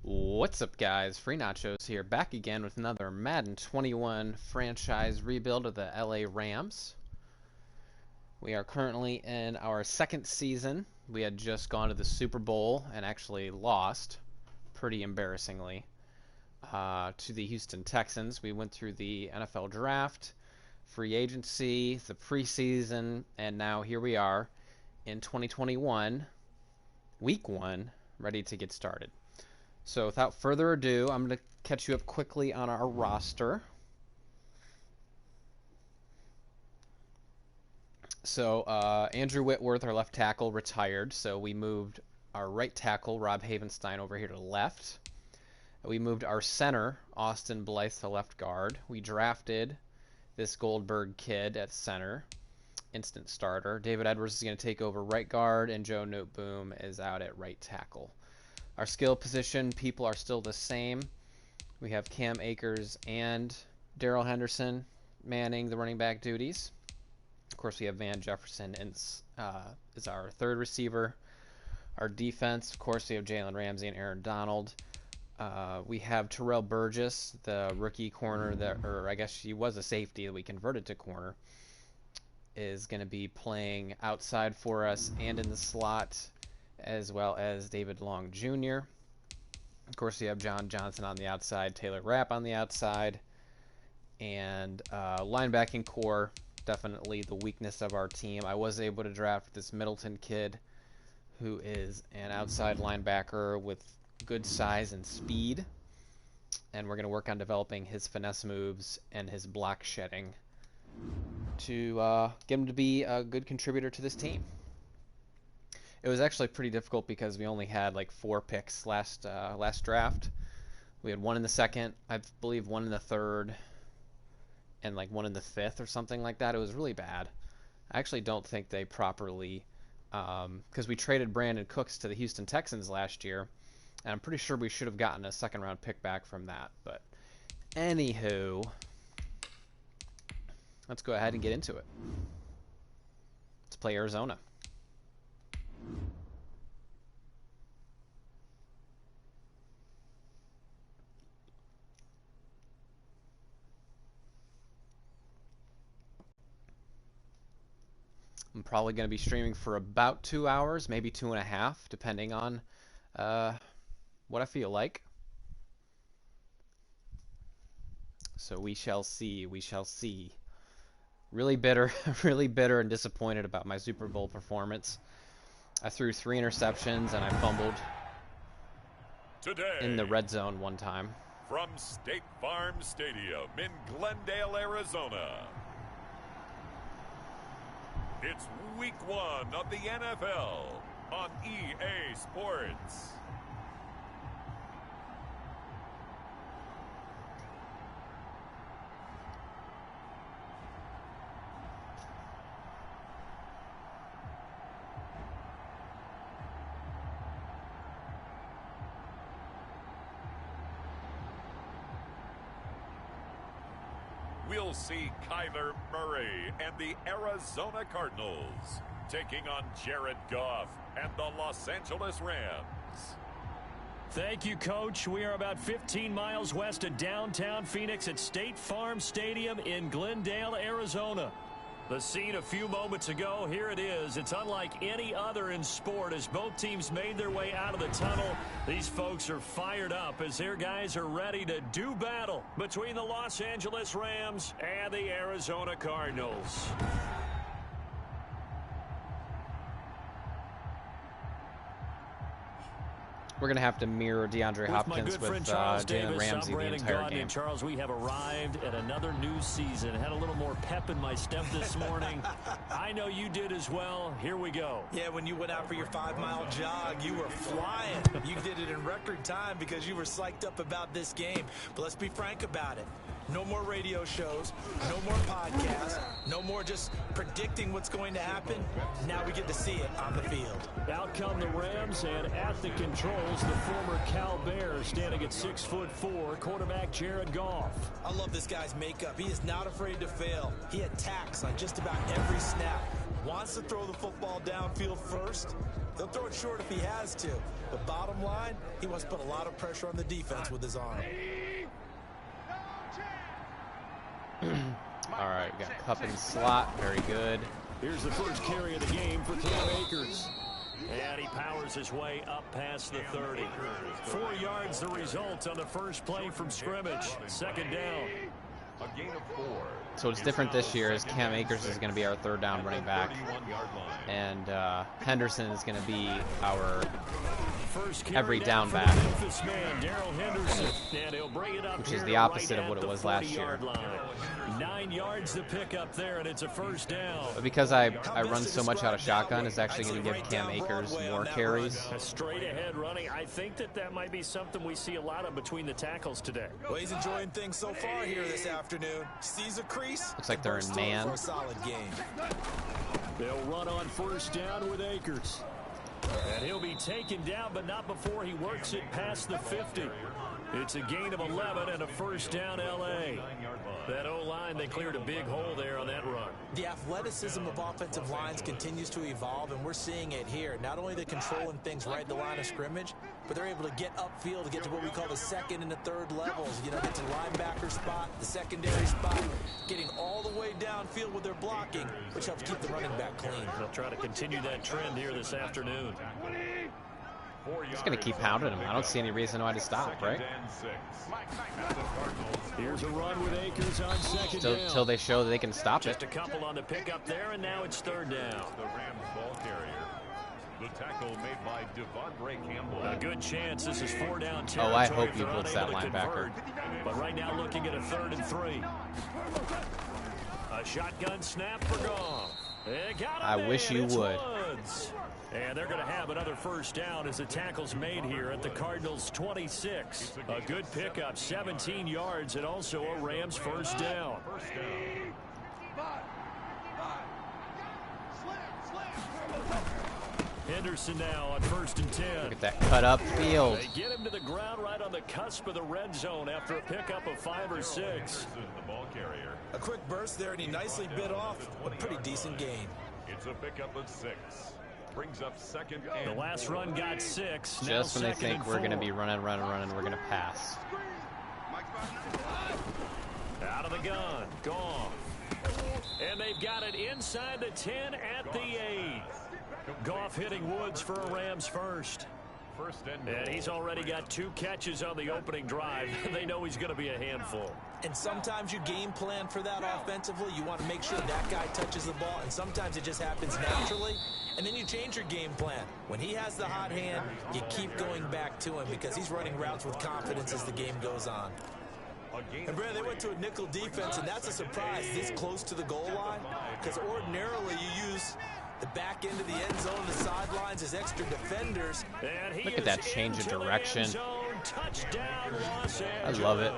What's up, guys? Free Nachos here, back again with another Madden 21 franchise rebuild of the LA Rams. We are currently in our second season. We had just gone to the Super Bowl and actually lost, pretty embarrassingly, to the Houston Texans. We went through the NFL draft, free agency, the preseason, and now here we are in 2021, week 1, ready to get started. So without further ado, I'm going to catch you up quickly on our roster. So Andrew Whitworth, our left tackle, retired, so we moved our right tackle, Rob Havenstein, over here to left. We moved our center, Austin Blythe, to left guard. We drafted this Goldberg kid at center, instant starter. David Edwards is going to take over right guard, and Joe Noteboom is out at right tackle. Our skill position people are still the same. We have Cam Akers and Darrell Henderson manning the running back duties. Of course, we have Van Jefferson is our third receiver. Our defense, of course, we have Jalen Ramsey and Aaron Donald. We have Terrell Burgess, the rookie corner, or I guess he was a safety that we converted to corner, is going to be playing outside for us and in the slot, as well as David Long Jr. Of course, we have John Johnson on the outside, Taylor Rapp on the outside, and linebacking core, definitely the weakness of our team. I was able to draft this Middleton kid, who is an outside linebacker with good size and speed, and we're going to work on developing his finesse moves and his block shedding to get him to be a good contributor to this team. It was actually pretty difficult because we only had like 4 picks last draft. We had 1 in the second, I believe 1 in the third, and like 1 in the 5th or something like that. It was really bad. I actually don't think they properly, because we traded Brandon Cooks to the Houston Texans last year, and I'm pretty sure we should have gotten a second round pick back from that. But anywho, let's go ahead and get into it. Let's play Arizona. I'm probably going to be streaming for about 2 hours, maybe 2.5, depending on what I feel like. So we shall see. We shall see. Really bitter, really bitter and disappointed about my Super Bowl performance. I threw 3 interceptions and I fumbled in the red zone one time. From State Farm Stadium in Glendale, Arizona, it's week 1 of the NFL on EA Sports. We'll see Kyler Murray and the Arizona Cardinals taking on Jared Goff and the Los Angeles Rams. Thank you, Coach. We are about 15 miles west of downtown Phoenix at State Farm Stadium in Glendale, Arizona. The scene a few moments ago, here it is. It's unlike any other in sport as both teams made their way out of the tunnel. These folks are fired up as their guys are ready to do battle between the Los Angeles Rams and the Arizona Cardinals. We're going to have to mirror DeAndre Hopkins with Jalen Ramsey the entire game. Charles, we have arrived at another new season. Had a little more pep in my step this morning. I know you did as well. Here we go. Yeah, when you went out for your 5-mile jog, you were flying. You did it in record time because you were psyched up about this game. But let's be frank about it. No more radio shows, no more podcasts, no more just predicting what's going to happen. Now we get to see it on the field. Out come the Rams, and at the controls, the former Cal Bear standing at 6'4", quarterback Jared Goff. I love this guy's makeup. He is not afraid to fail. He attacks on just about every snap. wants to throw the football downfield first. They'll throw it short if he has to. But bottom line, he wants to put a lot of pressure on the defense with his arm. All right, we got Cup in slot. Very good. Here's the first carry of the game for Cam Akers. And he powers his way up past the 30. 4 yards the result on the first play from scrimmage. Second down. A gain of 4. So what's different this year is Cam Akers is going to be our third down running back, and Henderson is going to be our every down back, which is the opposite of what it was last year. 9 yards the pick up there, and it's a first down. But because I run so much out of shotgun, it's actually going to give Cam Akers more carries. A straight ahead running. I think that might be something we see a lot of between the tackles today. Well, he's enjoying things so far here this afternoon. Sees a crease. Looks like they're in man. For a solid game. They'll run on first down with Akers. And he'll be taken down, but not before he works it past the 50. It's a gain of 11 and a first down, L.A. That O-line, they cleared a big hole there on that run. The athleticism of offensive lines continues to evolve, and we're seeing it here. Not only they're controlling things right at the line of scrimmage, but they're able to get upfield to get to what we call the second and the third levels. You know, get to the linebacker spot, the secondary spot, getting all the way downfield with their blocking, which helps keep the running back clean. They'll try to continue that trend here this afternoon. He's going to keep pounding him. I don't see any reason why to stop, right? Here's a run with Akers on second down. Until they show that they can stop Just it. a couple on the pickup there, and now it's third down. The Rams ball carrier. The tackle made by Devondre Campbell. A good chance this is 4 down Oh, I territory hope if you they're blitz that unable to linebacker. convert. But right now looking at a 3rd and 3. A shotgun snap for Goff. I wish you would. Woods. And they're going to have another first down as the tackle's made here at the Cardinals' 26. A good pickup, 17 yards, and also a Rams first down. Henderson now on 1st and 10. Look at that cut up field. They get him to the ground right on the cusp of the red zone after a pickup of 5 or 6. The ball carrier. A quick burst there, and he nicely bit off. A pretty decent gain. It's a pickup of 6. Brings up second and The last run got 6. Just when they think we're going to be running, we're going to pass. Out of the gun, Goff. And they've got it inside the 10 at the 8. Goff hitting Woods for a Rams first. And he's already got 2 catches on the opening drive. They know he's going to be a handful. And sometimes you game plan for that offensively. You want to make sure that guy touches the ball, and sometimes it just happens naturally. And then you change your game plan. When he has the hot hand, you keep going back to him because he's running routes with confidence as the game goes on. And Brandon, they went to a nickel defense, and that's a surprise this close to the goal line, because ordinarily you use the back end of the end zone, the sidelines as extra defenders. Look at that change of direction. Touchdown, Los I love it.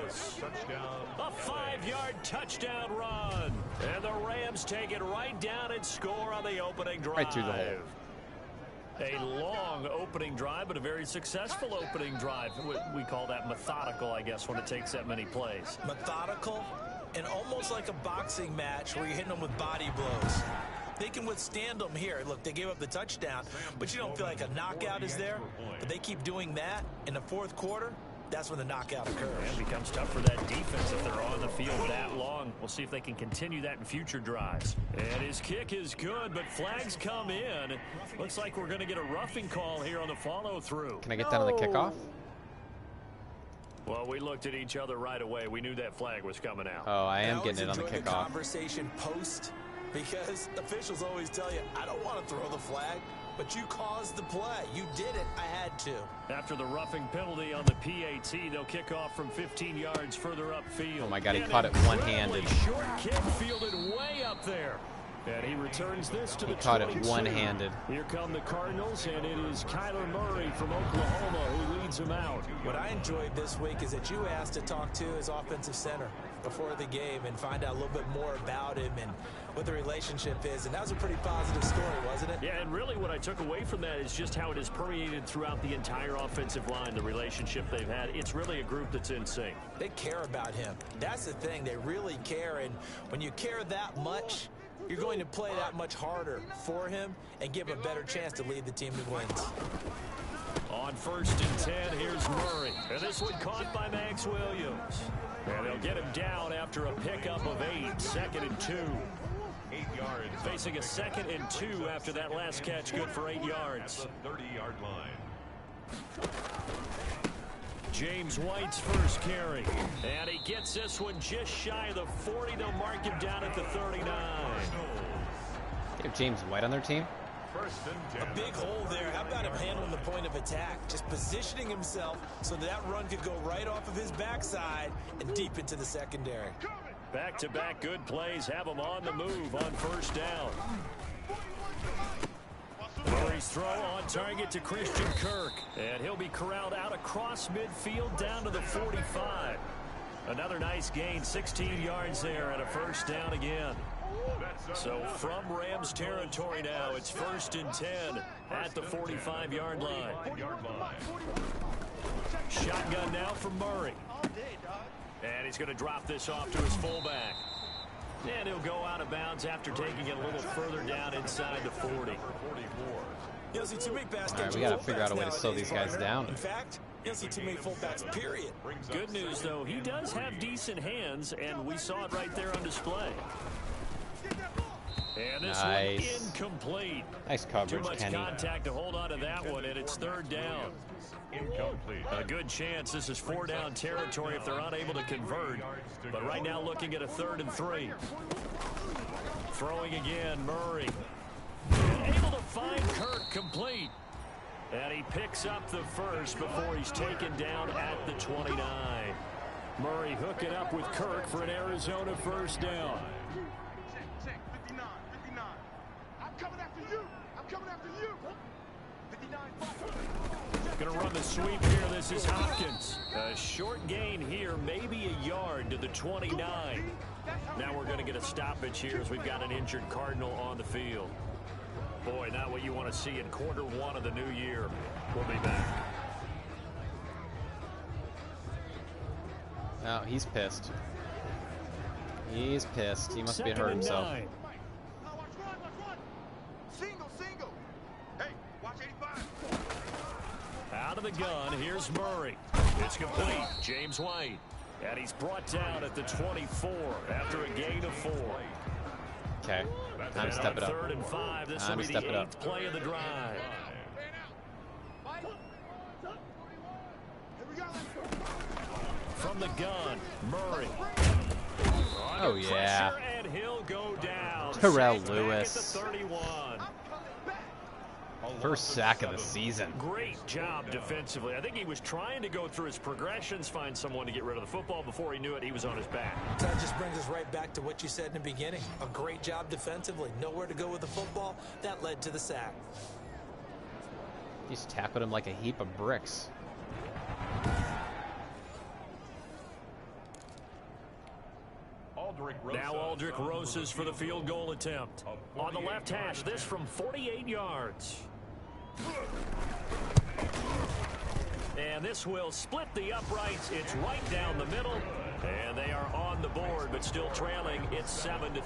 A 5-yard touchdown run. And the Rams take it right down and score on the opening drive. Right through the hole. A long opening drive, but a very successful opening drive. We call that methodical, I guess, when it takes that many plays. Methodical and almost like a boxing match where you're hitting them with body blows. They can withstand them here. Look, they gave up the touchdown, but you don't feel like a knockout is there. But they keep doing that in the 4th quarter. That's when the knockout occurs. And it becomes tough for that defense if they're on the field that long. We'll see if they can continue that in future drives. And his kick is good, but flags come in. Looks like we're going to get a roughing call here on the follow-through. Can I get that on the kickoff? Well, we looked at each other right away. We knew that flag was coming out. Oh, I am getting it on the kickoff. The kickoff. conversation post, because officials always tell you, I don't want to throw the flag, but you caused the play. You did it. I had to. After the roughing penalty on the PAT, they'll kick off from 15 yards further upfield. Oh my God, he caught it one-handed. Short kick fielded way up there. And he returns this to the 22. He caught it one-handed. Here come the Cardinals, and it is Kyler Murray from Oklahoma who leads them out. What I enjoyed this week is that you asked to talk to his offensive center before the game and find out a little bit more about him and what the relationship is. And that was a pretty positive story, wasn't it? Yeah, and really what I took away from that is just how it has permeated throughout the entire offensive line, the relationship they've had. It's really a group that's in sync. They care about him. That's the thing. They really care. And when you care that much, you're going to play that much harder for him and give him a better chance to lead the team to wins. On 1st and 10, here's Murray. And this one caught by Max Williams. And they'll get him down after a pickup of 8. 2nd and 2. 8 yards. Facing a 2nd and 2 after that last catch, good for 8 yards. At the 30-yard line. James White's first carry. And he gets this one just shy of the 40. They'll mark him down at the 39. They have James White on their team. A big hole there. How about him handling the point of attack? Just positioning himself so that run could go right off of his backside and deep into the secondary. Back-to-back good plays have him on the move on 1st down. Murray's throw on target to Christian Kirk. And he'll be corralled out across midfield down to the 45. Another nice gain, 16 yards there and a 1st down again. So from Rams territory now, it's 1st and 10 at the 45-yard line. Shotgun now from Murray. And he's going to drop this off to his fullback. And he'll go out of bounds after taking it a little further down inside the 40. You'll see too many pass All right, we got to figure out a way to slow these guys down. In fact, you'll see too many fullbacks, period. Good news, though, he does have decent hands, and we saw it right there on display. And this one incomplete. Nice coverage, Too much Kenny. contact to hold on to that one, and it's 3rd down. Incomplete. A good chance this is 4-down territory if they're unable to convert. But right now looking at a 3rd and 3. Throwing again, Murray. Able to find Kirk complete. And he picks up the first before he's taken down at the 29. Murray hooking up with Kirk for an Arizona 1st down. Going to run the sweep here. This is Hopkins. A short gain here, maybe a yard to the 29. Now we're going to get a stoppage here as we've got an injured Cardinal on the field. Boy, not what you want to see in Q1 of the new year. We'll be back. Oh, he's pissed. He's pissed. He must be 2nd hurt and himself. 9. Single. Hey, watch 85. Out of the gun, here's Murray. It's complete. James White. And he's brought down at the 24 after a gain of 4. Okay, time to step it up. 3rd and 5, this will be the 8th play of the drive. From the gun, Murray. Oh, yeah. And he'll go down. Terrell Sacked Lewis. back at the 31. First sack of the season. Great job defensively. I think he was trying to go through his progressions, find someone to get rid of the football. Before he knew it, he was on his back. That just brings us right back to what you said in the beginning. A great job defensively. Nowhere to go with the football. That led to the sack. He just tackled him like a heap of bricks. Now Aldrich Rosas for the field goal attempt. On the left hash, this from 48 yards. And this will split the uprights. It's right down the middle. And they are on the board, but still trailing. It's 7-3.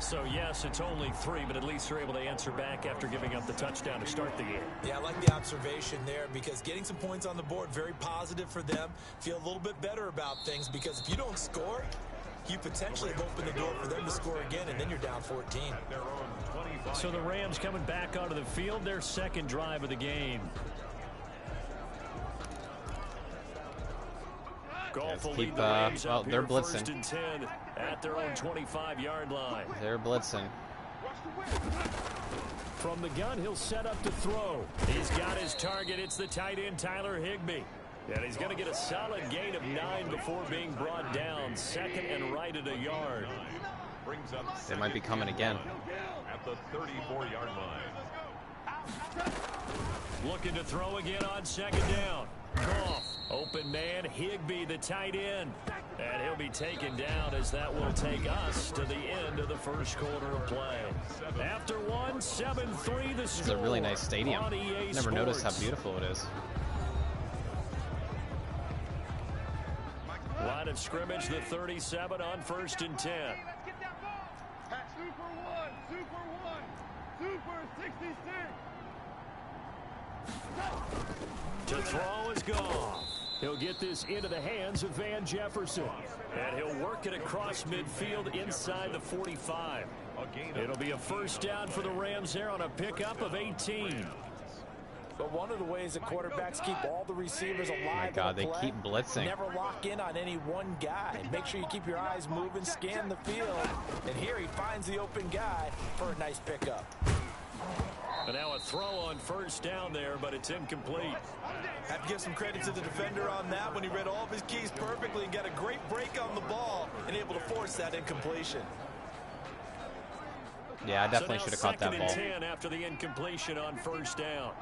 So, yes, it's only 3, but at least they're able to answer back after giving up the touchdown to start the game. Yeah, I like the observation there because getting some points on the board, very positive for them. Feel a little bit better about things because if you don't score, you potentially have opened the door for them to score again, and then you're down 14. So the Rams coming back onto the field, their 2nd drive of the game. Golf will lead the Rams up they're here, blitzing. 1st and 10 at their own 25-yard line. They're blitzing. From the gun, he'll set up to throw. He's got his target. It's the tight end, Tyler Higbee. And he's going to get a solid gain of 9 before being brought down. 2nd and right at a yard. They might be coming again. At the 34-yard line. Looking to throw again on 2nd down. Goff, open man, Higbee, the tight end. And he'll be taken down as that will take us to the end of the first quarter of play. After 1, 7-3 the score. This is a really nice stadium. Never noticed how beautiful it is. of scrimmage, the 37 on 1st and 10. Let's get that ball. Super 1. Super 66. To throw is gone. He'll get this into the hands of Van Jefferson. And he'll work it across midfield inside the 45. It'll be a first down for the Rams there on a pickup of 18. But one of the ways that quarterbacks keep all the receivers alive. Oh my God, they keep blitzing. Never lock in on any one guy. Make sure you keep your eyes moving, scan the field. And here he finds the open guy for a nice pickup. And now a throw on first down there, but it's incomplete. Have to give some credit to the defender on that when he read all of his keys perfectly and got a great break on the ball and able to force that incompletion. Yeah, I definitely should have caught that ball. 10 after the incompletion on first down.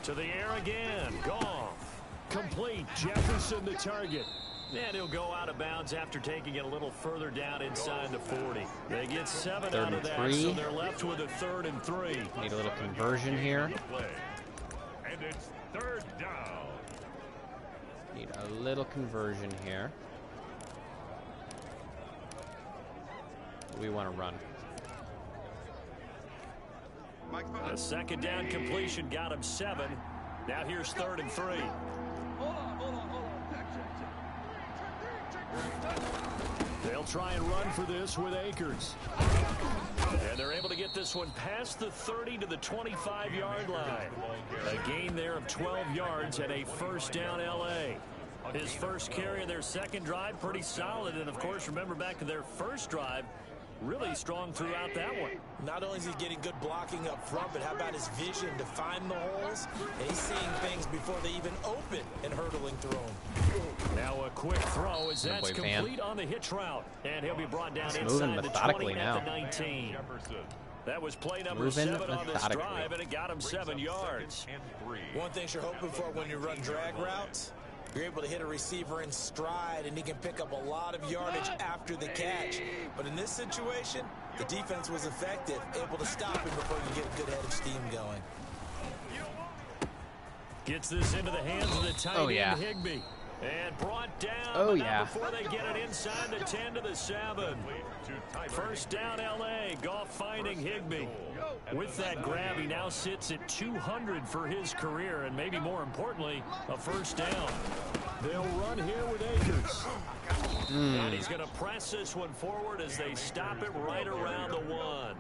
To the air again. Goff. Complete. Jefferson the target. And he'll go out of bounds after taking it a little further down inside the 40. They get 7 out of that, so they're left with a 3rd and 3. Need a little conversion here. And it's 3rd down. Need a little conversion here. We want to run. A 2nd down completion got him 7. Now here's 3rd and 3. Hold on. They'll try and run for this with AKERS. And they're able to get this one past the 30 to the 25-yard line. A gain there of 12 yards and a first down LA. His first carry of their second drive, pretty solid. And, of course, remember back to their first drive, really strong throughout that one. Not only is he getting good blocking up front, but how about his vision to find the holes? And he's seeing things before they even open and hurtling through them. Now a quick throw as that's complete on the hitch route. And he'll be brought down inside the 20 at the 19. That was play number 7 on this drive, and it got him 7 yards. One thing you're hoping for when you run drag routes, you're able to hit a receiver in stride, and he can pick up a lot of yardage after the catch. But in this situation, the defense was effective, able to stop him before you get a good head of steam going. Gets this into the hands of the tight end, Higbee. And brought down before they get it inside the 10 to the 7. First down LA. Goff finding Higbee. With that grab, he now sits at 200 for his career, and maybe more importantly, a first down. They'll run here with AKERS. And he's going to press this one forward as they stop it right around the 1.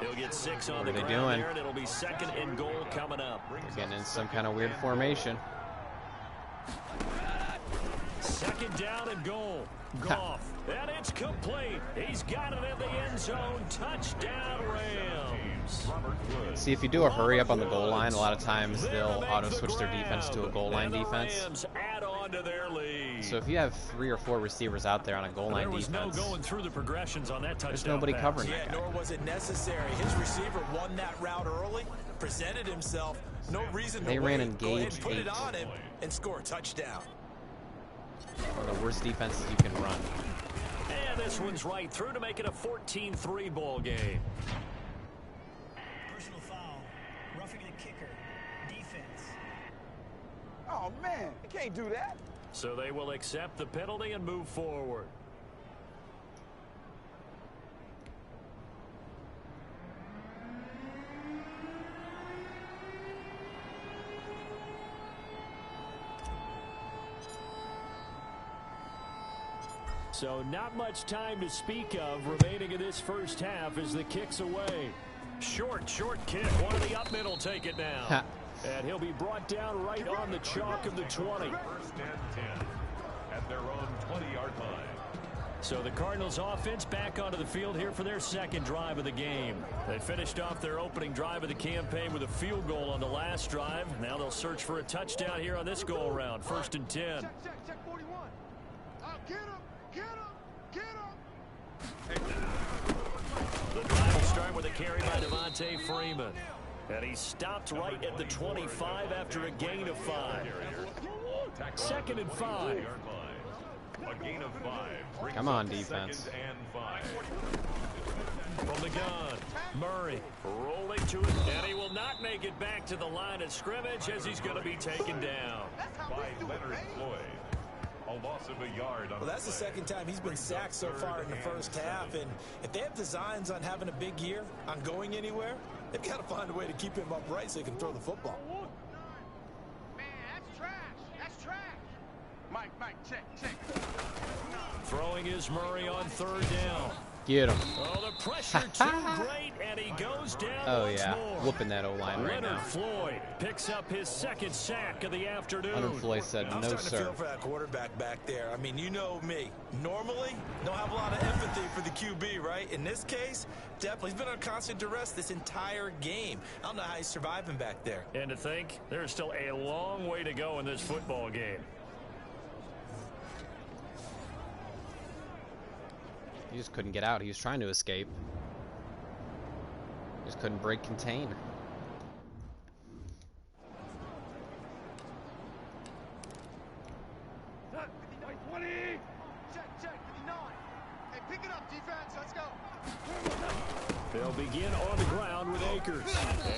He'll get 6 on the ground there, and it'll be 2nd and goal coming up. They're getting in some kind of weird formation. 2nd down and goal. Goff. And it's complete. He's got it in the end zone. Touchdown, Rams. See, if you do a hurry up on the goal line, a lot of times they'll auto-switch their defense to a goal line defense. Rams add on to their lead. So if you have 3 or 4 receivers out there on a goal line defense, there was no going through the progressions on that touchdown. There's nobody covering that guy. Nor was it necessary. His receiver won that route early, presented himself. No reason to They ran wait. Go ahead engage and put 8. it on him and score a touchdown. One of the worst defenses you can run. And this one's right through to make it a 14-3 ball game. Personal foul. Roughing the kicker. Defense. Oh, man. You can't do that. So they will accept the penalty and move forward. So not much time to speak of remaining in this first half as the kick's away. Short kick. One of the up middle take it now. And he'll be brought down right on the chalk of the 20. 1st and 10 at their own 20-yard line. So the Cardinals offense back onto the field here for their second drive of the game. They finished off their opening drive of the campaign with a field goal on the last drive. Now they'll search for a touchdown here on this go around. 1st and 10. Check 41. Get him. The drive will start with a carry by Devontae Freeman. And he stopped right at the 25 after a gain of 5. 2nd and 5. A gain of 5. Come on, defense. 2nd and 5. From the gun. Murray rolling to it, and he will not make it back to the line of scrimmage as he's going to be taken down. By Leonard Floyd. A loss of a yard. Well, that's the second time he's been sacked so far in the first half, and if they have designs on having a big year, on going anywhere, they've got to find a way to keep him upright so he can throw the football. Man, that's trash. That's trash. Mike, check. Throwing is Murray on third down. Get him. Oh, the pressure too great, and he goes down Oh, once yeah. more. Whooping that O-line right Leonard now. Floyd picks up his second sack of the afternoon. Leonard Floyd said, I'm no, starting to sir. feel for that quarterback back there. I mean, you know me. Normally, don't have a lot of empathy for the QB, right? In this case, definitely. He's been on constant duress this entire game. I don't know how he's surviving back there. And to think, there's still a long way to go in this football game. He just couldn't get out. He was trying to escape. Just couldn't break contain. Check, 59. Hey, pick it up, defense. Let's go. They'll begin on the ground with AKERS.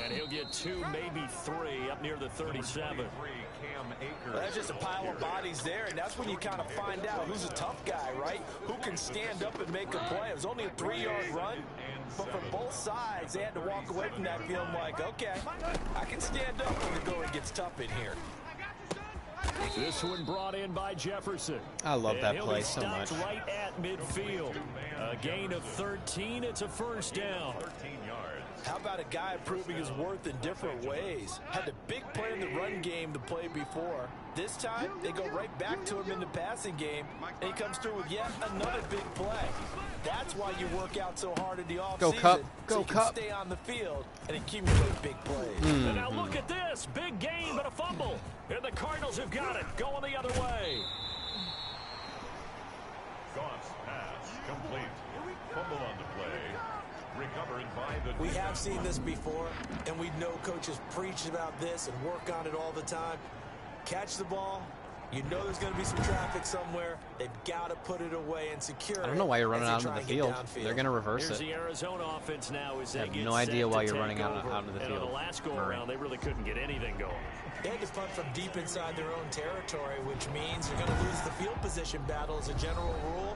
And he'll get 2, maybe 3 up near the 37. That's just a pile of bodies there, and that's when you kind of find out who's a tough guy, right? Who can stand up and make a play. It was only a 3-yard run, but from both sides, they had to walk away from that feeling like, okay, I can stand up when the going gets tough in here. This one brought in by Jefferson. I love And that he'll play be so stopped much. right at midfield. A gain of 13. It's a first down. 13 yards. How about a guy proving his worth in different ways? Had a big play in the run game the play before. This time, they go right back to him in the passing game, and he comes through with yet another big play. That's why you work out so hard in the offseason. Go Cup. Go so you Cup. can stay on the field and accumulate big plays. And now look at this. Big gain, but a fumble. And the Cardinals have got it. Going the other way. Goff's pass complete. Fumble on the play. Recovered by the We have seen this before, and we know coaches preach about this and work on it all the time. Catch the ball. You know there's going to be some traffic somewhere. They've got to put it away and secure it. I don't know why you're running as they out try into the and get field. downfield. They're going to reverse Here's it. the Arizona offense now as they I have get no set idea to why you're take running out over. onto the And on field, the last go Murray. around, they really couldn't get anything going. They had to punt from deep inside their own territory, which means they're going to lose the field position battle as a general rule.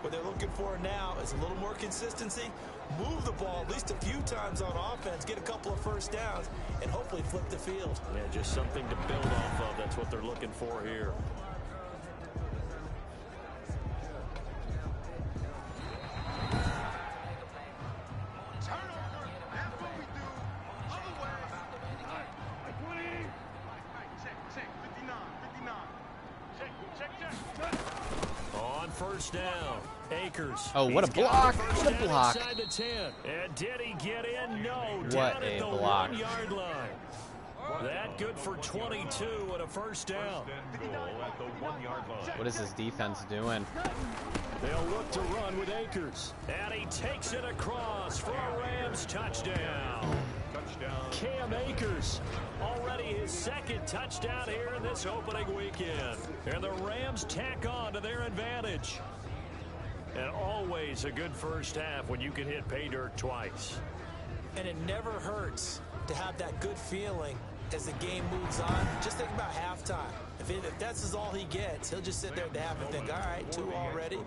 What they're looking for now is a little more consistency, move the ball at least a few times on offense, get a couple of first downs, and hopefully flip the field. Yeah, just something to build off of. That's what they're looking for here. Turnover. That's what we do. Other way. Like 20. Check. 59. On first down, AKERS. Oh, what a He's got block. the first What a down block. Inside the 10. And did he get in? No. What down a at the block. 1-yard line. That good for 22 and a first down. first and goal at the 1-yard line. What is this defense doing? They'll look to run with AKERS. And he takes it across for a Rams touchdown. Touchdown. Cam AKERS, already his second touchdown here in this opening weekend. And the Rams tack on to their advantage. And always a good first half when you can hit pay dirt twice. And it never hurts to have that good feeling as the game moves on. Just think about halftime. If that's all he gets, he'll just sit there at the half and think, all right, 2 already.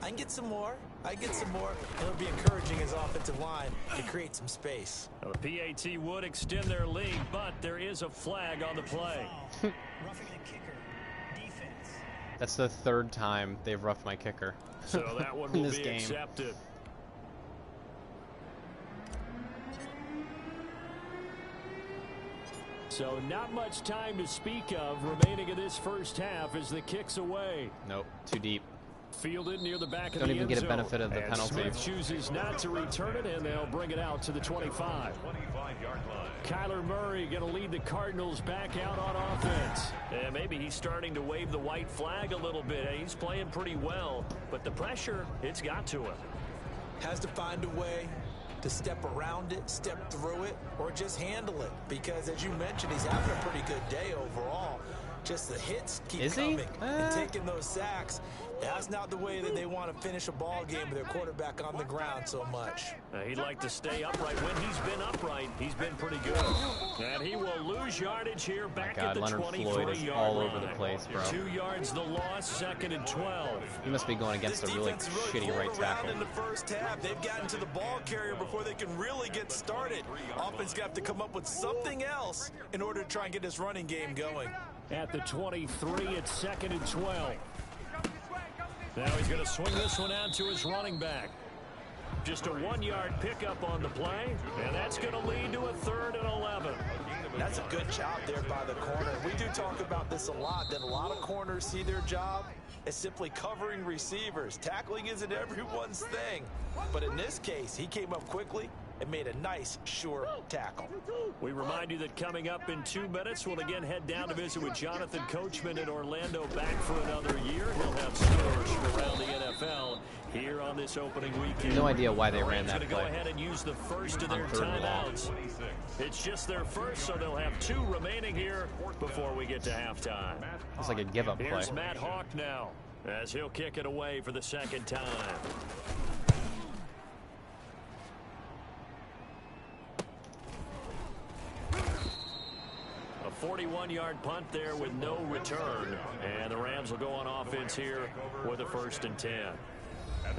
I can get some more. And it'll be encouraging his offensive line to create some space. Now, the PAT would extend their lead, but there is a flag on the play. Roughing the kicker. Defense. That's the third time they've roughed my kicker. So that one in will this be game. accepted. So not much time to speak of remaining in this first half as the kick's away. Nope, too deep. Fielded near the back of Don't the even end get a zone. benefit of the And penalty. Smith chooses not to return it, and they'll bring it out to the 25. 25-yard line. Kyler Murray going to lead the Cardinals back out on offense. And maybe he's starting to wave the white flag a little bit. He's playing pretty well, but the pressure, it's got to him. Has to find a way to step around it, step through it, or just handle it. Because as you mentioned, he's having a pretty good day overall. Just the hits keep Is he? coming and taking those sacks. That's not the way that they want to finish a ball game with their quarterback on the ground so much. He'd like to stay upright. When he's been upright, he's been pretty good. And he will lose yardage here back at the Leonard 23-yard Floyd is all over the place, bro. 2 yards the loss, 2nd and 12. He must be going against a really shitty right tackle. In the first half, they've gotten to the ball carrier before they can really get started. Offense got to come up with something else in order to try and get this running game going. At the 23, it's 2nd and 12. Now he's going to swing this one out to his running back. Just a 1-yard pickup on the play, and that's going to lead to a 3rd and 11. That's a good job there by the corner. We do talk about this a lot, that a lot of corners see their job as simply covering receivers. Tackling isn't everyone's thing. But in this case, he came up quickly and made a nice, sure tackle. We remind you that coming up in 2 minutes, we'll again head down to visit with Jonathan Coachman in Orlando, back for another year. He'll have scores from around the NFL here on this opening weekend. No idea why they ran that play. play. Go ahead and use the first of their timeouts. It's just their first, so they'll have 2 remaining here before we get to halftime. It's like a give-up play. Here's Matt Hawk now, as he'll kick it away for the 2nd time. A 41-yard punt there with no return. And the Rams will go on offense here with a 1st and 10.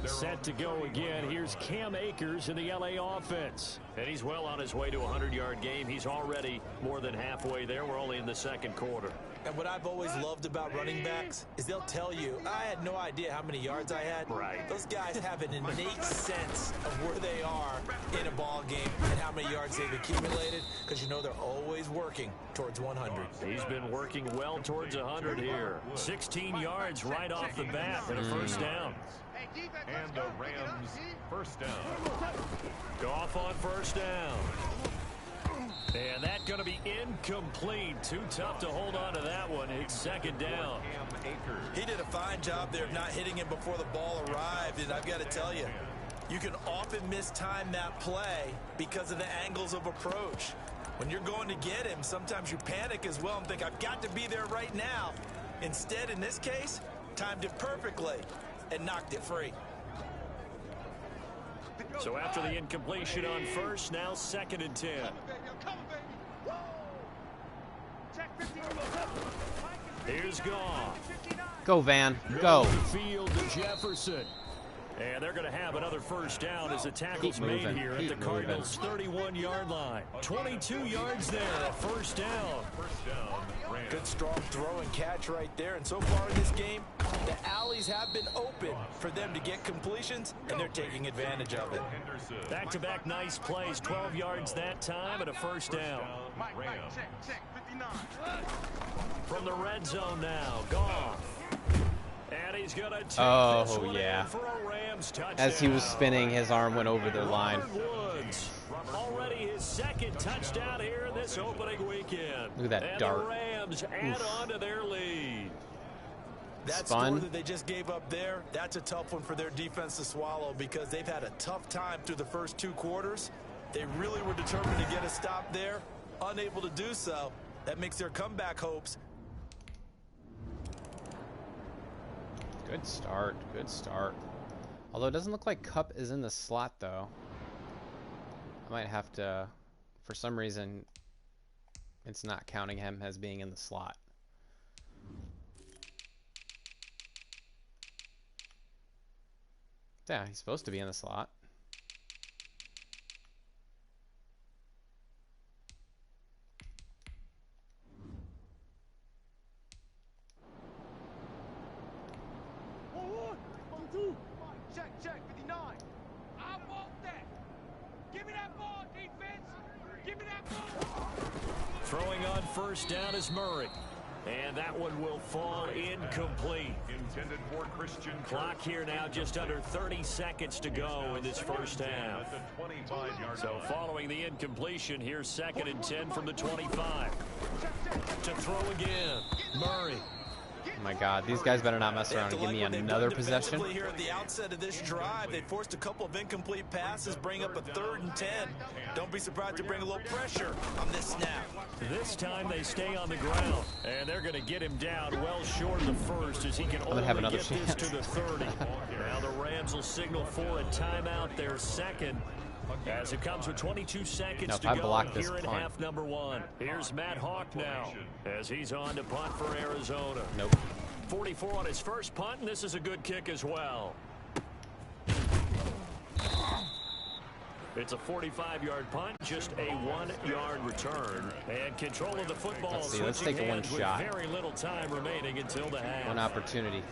Set to go again. Here's Cam Akers in the LA offense. And he's well on his way to a 100-yard game. He's already more than halfway there. We're only in the 2nd quarter. And what I've always loved about running backs is they'll tell you, I had no idea how many yards I had. Right. Those guys have an innate sense of where they are in a ball game and how many yards they've accumulated, because you know they're always working towards 100. He's been working well towards 100 here. 16 yards right off the bat and a 1st down. And the Rams 1st down. Goff on 1st down. And that's going to be incomplete. Too tough to hold on to that one. It's 2nd down. He did a fine job there of not hitting him before the ball arrived. And I've got to tell you, you can often mistime that play because of the angles of approach. When you're going to get him, sometimes you panic as well and think, I've got to be there right now. Instead, in this case, timed it perfectly and knocked it free. So after the incompletion on 1st, now 2nd and 10. Here's Goff. Go, Van. Go. Field to Jefferson. And they're going to have another 1st down as the tackle's made here at the Cardinals' 31-yard line. 22 yards there, a 1st down. Good strong throw and catch right there. And so far in this game, the alleys have been open for them to get completions, and they're taking advantage of it. Back-to-back nice plays, 12 yards that time and a 1st down. From the red zone now, Goff. And he's going to take this one in for a Rams touchdown. As he was spinning, his arm went over the line. Woods, already his 2nd touchdown here in this opening weekend. Look at that and dart. The Rams add on to their lead. That score that they just gave up there, that's a tough one for their defense to swallow, because they've had a tough time through the first 2 quarters. They really were determined to get a stop there, unable to do so. That makes their comeback hopes. Good start. Good start. Although it doesn't look like Kupp is in the slot, though. I might have to, for some reason, it's not counting him as being in the slot. Yeah, he's supposed to be in the slot. Check, 59. I want that. Give me that ball, defense. Give me that ball. Throwing on 1st down is Murray. And that one will fall incomplete. Intended for Christian. Clock here now, just under 30 seconds to go in this 1st half. So following the incompletion, here's 2nd and 10 from the 25. To throw again, Murray. Oh my God, these guys better not mess around and give me another possession. Here at the outset of this drive, they forced a couple of incomplete passes, bring up a 3rd and 10. Don't be surprised to bring a little pressure on this snap. This time they stay on the ground, and they're going to get him down well short of the first as he can only have another get this chance. to the 30. Now the Rams will signal for a timeout, their second, as it comes with 22 seconds Now, to if I go block this here in punt. half number 1. Here's Matt Hawk now as he's on to punt for Arizona. Nope. 44 on his first punt, and this is a good kick as well. It's a 45-yard punt, just a 1-yard return. And control of the football Let's see, let's switching take one hands with shot. very little time remaining until the half. One opportunity.